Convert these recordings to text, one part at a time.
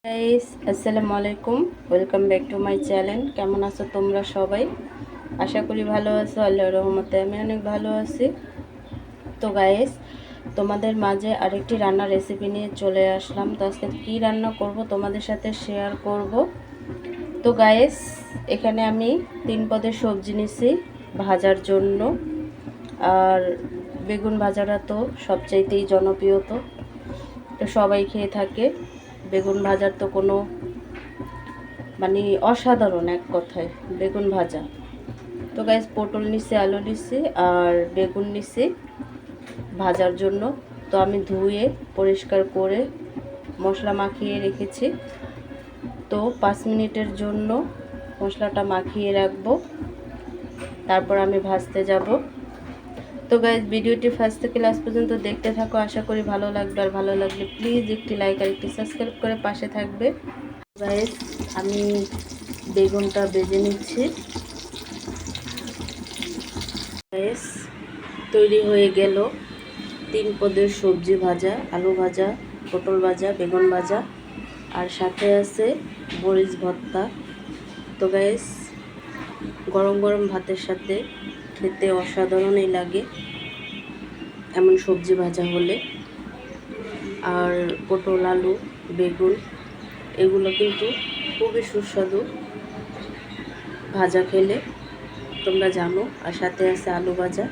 Guys, আসসালামু আলাইকুম। Welcome back to my channel. কেমন আছো তোমরা সবাই? আশা করি ভালো আছো। আল্লাহর রহমতে আমি অনেক ভালো আছি। তো গাইস, তোমাদের মাঝে আরেকটি রান্নার রেসিপি নিয়ে চলে আসলাম। তো আজকে কী রান্না করব তোমাদের সাথে শেয়ার করব। তো গাইস, এখানে আমি 3 পদের সবজি নিছি ভাজার জন্য। আর বেগুন ভাজাটা তো সবচাইতেই জনপ্রিয়, তো সবাই খেয়ে থাকে। বেগুন ভাজার তো কোনো অসাধারণ এক কথায় বেগুন ভাজা। তো গাইস, পটল নিছি, আলু নিছি আর বেগুন নিছি ভাজার জন্য। তো আমি ধুয়ে পরিষ্কার করে মশলা মাখিয়ে রেখেছি। তো 5 মিনিটের জন্য মশলাটা মাখিয়ে রাখবো, তারপর আমি ভাজতে যাব। তো গাইস, ভিডিওটি ফার্স্ট থেকে লাস্ট পর্যন্ত দেখতে থাকো। আশা করি ভালো লাগবে। আর ভালো লাগলে প্লিজ একটি লাইক আর একটি সাবস্ক্রাইব করে পাশে থাকবে। গাইস, আমি বেগুনটা ভেজে নিচ্ছি। গাইস, তৈরি হয়ে গেল 3 পদের সবজি ভাজা, আলু ভাজা, পটল ভাজা, বেগুন ভাজা আর সাথে আছে মরিচ ভর্তা। তো গাইস, গরম গরম ভাতের সাথে খেতে অসাধারণই লাগে এমন সবজি ভাজা হলে। আর পটল, আলু, বেগুন এগুলো কিন্তু খুবই সুস্বাদু ভাজা খেলে, তোমরা জানো। আর সাথে আছে আলু ভাজা।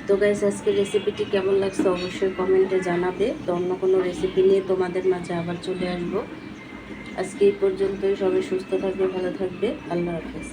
তো গাইস, আজকের রেসিপিটি কেমন লাগছে অবশ্যই কমেন্টে জানাবে। তো অন্য কোনো রেসিপি নিয়ে তোমাদের মাঝে আবার চলে আসবো। আজকে এই পর্যন্তই। সবাই সুস্থ থাকবে, ভালো থাকবে। আল্লাহ হাফেজ।